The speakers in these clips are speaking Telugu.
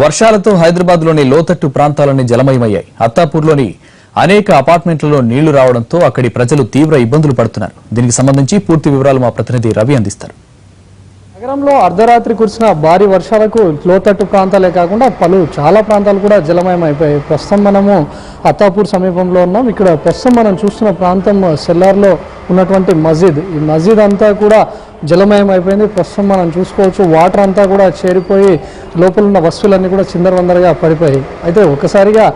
వర్షాలతో హైదరాబాద్లోని లోతట్టు ప్రాంతాలన్నీ జలమయమయ్యాయి. అత్తాపూర్లోని అనేక అపార్ట్మెంట్లలో నీళ్లు రావడంతో అక్కడి ప్రజలు తీవ్ర ఇబ్బందులు పడుతున్నారు. దీనికి సంబంధించి పూర్తి వివరాలు మా ప్రతినిధి రవి అందిస్తారు. నగరంలో అర్ధరాత్రి కురిసిన భారీ వర్షాలకు లోతట్టు ప్రాంతాలే కాకుండా చాలా ప్రాంతాలు కూడా జలమయమైపోయాయి. ప్రస్తుతం మనము అత్తాపూర్ సమీపంలో ఉన్నాం. ఇక్కడ ప్రస్తుతం మనం చూస్తున్న ప్రాంతం సెల్లార్లో ఉన్నటువంటి మస్జిద్. ఈ మస్జిద్ అంతా కూడా జలమయం అయిపోయింది. ప్రస్తుతం మనం చూసుకోవచ్చు వాటర్ అంతా కూడా చేరిపోయి లోపల ఉన్న వస్తువులన్నీ కూడా చిందరవందరగా పడిపోయాయి. అయితే ఒక్కసారిగా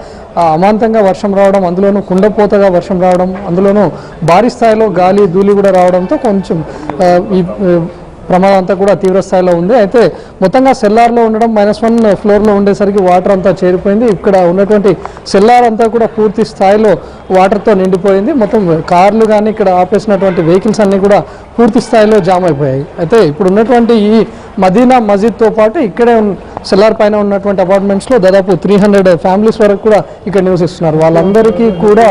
అమాంతంగా వర్షం రావడం, అందులోనూ కుండపోతగా వర్షం రావడం, అందులోనూ భారీ స్థాయిలో గాలి ధూళి కూడా రావడంతో కొంచెం ఈ ప్రమాదం అంతా కూడా తీవ్ర స్థాయిలో ఉంది. అయితే మొత్తంగా సెల్లార్లో ఉండడం -1 ఫ్లోర్లో ఉండేసరికి వాటర్ అంతా చేరిపోయింది. ఇక్కడ ఉన్నటువంటి సెల్లార్ అంతా కూడా పూర్తి స్థాయిలో వాటర్తో నిండిపోయింది. మొత్తం కార్లు కానీ ఇక్కడ ఆపేసినటువంటి వెహికల్స్ అన్నీ కూడా పూర్తి స్థాయిలో జామ్ అయిపోయాయి. అయితే ఇప్పుడు ఉన్నటువంటి ఈ మదీనా మస్జిద్తో పాటు ఇక్కడే సెల్లార్ పైన ఉన్నటువంటి అపార్ట్మెంట్స్లో దాదాపు 300 ఫ్యామిలీస్ వరకు కూడా ఇక్కడ నివసిస్తున్నారు. వాళ్ళందరికీ కూడా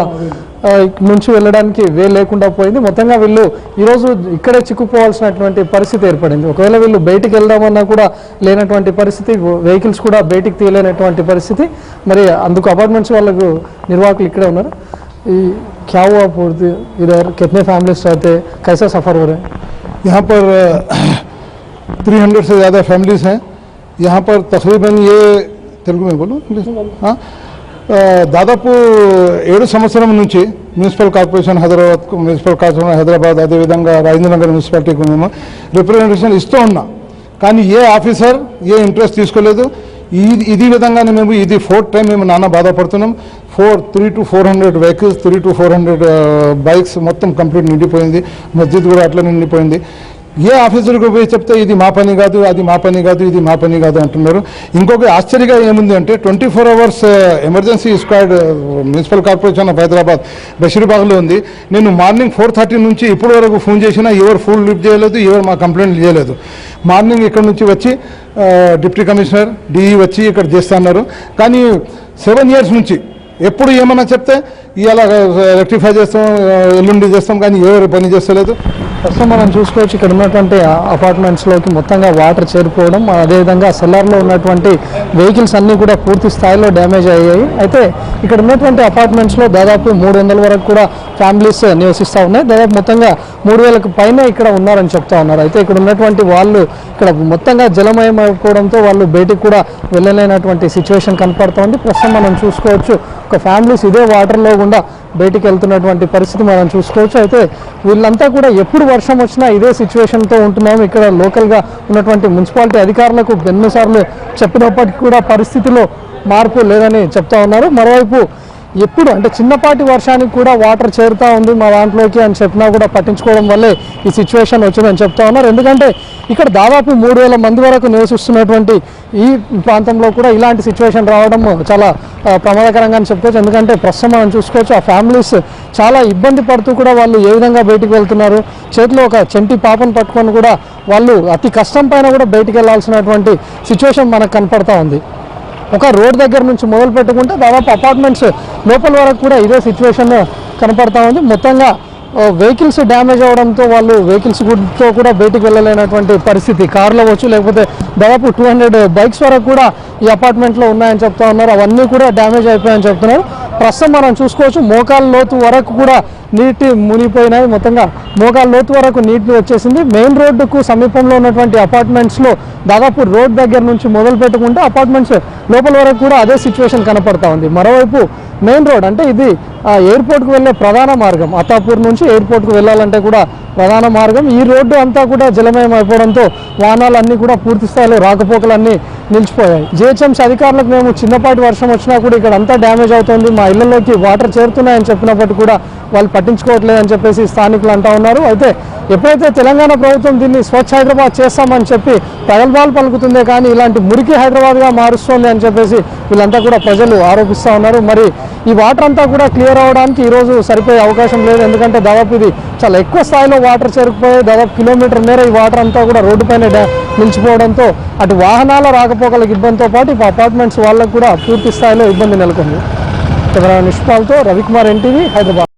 నుంచి వెళ్ళడానికి లేకుండా పోయింది. మొత్తంగా వీళ్ళు ఈరోజు ఇక్కడే చిక్కుపోవాల్సినటువంటి పరిస్థితి ఏర్పడింది. ఒకవేళ వీళ్ళు బయటికి వెళ్దామన్నా కూడా లేనటువంటి పరిస్థితి, వెహికల్స్ కూడా బయటికి తీయలేనటువంటి పరిస్థితి. మరి అందుకు అపార్ట్మెంట్స్ వాళ్ళకు నిర్వాహకులు ఇక్కడే ఉన్నారు. ఈ क्या हुआ पूर्ति इधर कितने फैमिलीज रहते, कैसा सफ़र हो रहे हैं? यहाँ पर 300 से ज़्यादा फैमिलीज़ हैं. यहाँ पर तकरीबन ये तेलुगु में बोलो इंग्लिश हाँ దాదాపు 7 సంవత్సరం నుంచి మున్సిపల్ కార్పొరేషన్ హైదరాబాద్ అదేవిధంగా రాజేంద్రనగర్ మున్సిపాలిటీకి మేము రిప్రజెంటేషన్ ఇస్తూ ఉన్నాం. కానీ ఏ ఆఫీసర్ ఏ ఇంట్రెస్ట్ తీసుకోలేదు. ఇది విధంగానే మేము ఇది 4th టైం మేము నాన్న బాధపడుతున్నాం. 300 to 400 వెహికల్స్, 300 to 400 బైక్స్ మొత్తం కంప్లీట్ నిండిపోయింది. మస్జిద్ కూడా అట్లా నిండిపోయింది. ఏ ఆఫీసర్కి పోయి చెప్తే ఇది మా పని కాదు, అది మా పని కాదు, ఇది మా పని కాదు అంటున్నారు. ఇంకొక ఆశ్చర్యంగా ఏముంది అంటే 24 hours emergency squad municipal corporation of Hyderabad బషీర్బాగ్లో ఉంది. నేను మార్నింగ్ 4:30 నుంచి ఇప్పటి వరకు ఫోన్ చేసినా ఎవరు ఫోన్ లిఫ్ట్ చేయలేదు, ఎవరు మా కంప్లైంట్ చేయలేదు. మార్నింగ్ ఇక్కడ నుంచి వచ్చి డిప్యూటీ కమిషనర్ డిఈ వచ్చి ఇక్కడ చేస్తున్నారు. కానీ 7 years నుంచి ఎప్పుడు ఏమన్నా చెప్తే ఇలా రెక్టిఫై చేస్తాం, ఎల్లుండి చేస్తాం, కానీ ఎవరు పని చేస్తలేదు. ప్రస్తుతం మనం చూసుకోవచ్చు ఇక్కడ ఉన్నటువంటి అపార్ట్మెంట్స్లోకి మొత్తంగా వాటర్ చేరిపోవడం, అదేవిధంగా సెల్లార్లో ఉన్నటువంటి వెహికల్స్ అన్నీ కూడా పూర్తి స్థాయిలో డ్యామేజ్ అయ్యాయి. అయితే ఇక్కడ ఉన్నటువంటి అపార్ట్మెంట్స్లో దాదాపు 300 వరకు కూడా ఫ్యామిలీస్ నివసిస్తూ ఉన్నాయి. దాదాపు మొత్తంగా 3000కు పైన ఇక్కడ ఉన్నారని చెప్తా ఉన్నారు. అయితే ఇక్కడ ఉన్నటువంటి వాళ్ళు ఇక్కడ మొత్తంగా జలమయం అయిపోవడంతో వాళ్ళు బయటికి కూడా వెళ్ళలేనటువంటి సిచ్యువేషన్ కనపడుతోంది. ప్రస్తుతం మనం చూసుకోవచ్చు ఒక ఫ్యామిలీస్ ఇదే వాటర్లో గుండా బయటికి వెళ్తున్నటువంటి పరిస్థితి మనం చూసుకోవచ్చు. అయితే వీళ్ళంతా కూడా ఎప్పుడు వర్షం వచ్చినా ఇదే సిచ్యువేషన్తో ఉంటున్నాము. ఇక్కడ లోకల్గా ఉన్నటువంటి మున్సిపాలిటీ అధికారులకు ఎన్నోసార్లు చెప్పినప్పటికీ కూడా పరిస్థితిలో మార్పు లేదని చెప్తా ఉన్నారు. మరోవైపు ఎప్పుడు అంటే చిన్నపాటి వర్షానికి కూడా వాటర్ చేరుతూ ఉంది మా దాంట్లోకి అని చెప్పినా కూడా పట్టించుకోవడం వల్లే ఈ సిచ్యువేషన్ వచ్చిందని చెప్తా ఉన్నారు. ఎందుకంటే ఇక్కడ దాదాపు 3000 మంది వరకు నివసిస్తున్నటువంటి ఈ ప్రాంతంలో కూడా ఇలాంటి సిచ్యువేషన్ రావడం చాలా ప్రమాదకరంగా అని చెప్పుకోవచ్చు. ఎందుకంటే ప్రస్తుతం మనం చూసుకోవచ్చు ఆ ఫ్యామిలీస్ చాలా ఇబ్బంది పడుతూ కూడా వాళ్ళు ఏ విధంగా బయటికి వెళ్తున్నారు. చేతిలో ఒక చంటి పాపను పట్టుకొని కూడా వాళ్ళు అతి కష్టం పైన కూడా బయటికి వెళ్లాల్సినటువంటి సిచ్యువేషన్ మనకు కనపడతా ఉంది. ఒక రోడ్ దగ్గర నుంచి మొదలు పెట్టుకుంటే దాదాపు అపార్ట్మెంట్స్ లోపల వరకు కూడా ఇదే సిచ్యువేషన్ కనపడతా ఉంది. మొత్తంగా వెహికల్స్ డ్యామేజ్ అవడంతో వాళ్ళు వెహికల్స్తో కూడా బయటికి వెళ్ళలేనటువంటి పరిస్థితి. కార్లో వచ్చు, లేకపోతే దాదాపు 200 బైక్స్ వరకు కూడా ఈ అపార్ట్మెంట్లో ఉన్నాయని చెప్తా ఉన్నారు. అవన్నీ కూడా డ్యామేజ్ అయిపోయాయని చెప్తున్నారు. ప్రస్తుతం మనం చూసుకోవచ్చు మోకాల లోతు వరకు కూడా నీటి మునిగిపోయినాయి. మొత్తంగా మోకాల లోతు వరకు నీటి వచ్చేసింది. మెయిన్ రోడ్డుకు సమీపంలో ఉన్నటువంటి అపార్ట్మెంట్స్లో దాదాపు రోడ్ దగ్గర నుంచి మొదలు పెట్టుకుంటే అపార్ట్మెంట్స్ లోపల వరకు కూడా అదే సిచ్యువేషన్ కనపడతా ఉంది. మరోవైపు మెయిన్ రోడ్ అంటే ఇది ఎయిర్పోర్ట్కు వెళ్ళే ప్రధాన మార్గం. అత్తాపూర్ నుంచి ఎయిర్పోర్ట్కు వెళ్ళాలంటే కూడా ప్రధాన మార్గం. ఈ రోడ్డు అంతా కూడా జలమయం అయిపోవడంతో వాహనాలన్నీ కూడా పూర్తి స్థాయిలో రాకపోకలన్నీ నిలిచిపోయాయి. జిహెచ్ఎంసీ అధికారులకు మేము చిన్నపాటి వర్షం వచ్చినా కూడా ఇక్కడ అంతా డ్యామేజ్ అవుతుంది, మా ఇళ్లలోకి వాటర్ చేరుతున్నాయని చెప్పినప్పటికీ కూడా వాళ్ళు పట్టించుకోవట్లేదని చెప్పేసి స్థానికులు అంటూ ఉన్నారు. అయితే ఎప్పుడైతే తెలంగాణ ప్రభుత్వం దీన్ని స్వచ్ఛ హైదరాబాద్ చేస్తామని చెప్పి ప్రగల్భాలు పలుకుతుందే కానీ ఇలాంటి మురికి హైదరాబాద్గా మారుస్తుంది అని చెప్పేసి వీళ్ళంతా కూడా ప్రజలు ఆరోపిస్తూ ఉన్నారు. మరి ఈ వాటర్ అంతా కూడా క్లియర్ అవ్వడానికి ఈరోజు సరిపోయే అవకాశం లేదు. ఎందుకంటే దాదాపు ఇది చాలా ఎక్కువ స్థాయిలో వాటర్ చేరుకుపోయి దాదాపు కిలోమీటర్ మేర ఈ వాటర్ అంతా కూడా రోడ్డుపైన నిలిచిపోవడంతో అటు వాహనాల రాకపోకలకు ఇబ్బందితో పాటు ఇప్పుడు అపార్ట్మెంట్స్ వాళ్ళకు కూడా పూర్తి స్థాయిలో ఇబ్బంది నెలకొంది. కెమెరా నిష్పాల్తో రవికుమార్, NTV, హైదరాబాద్.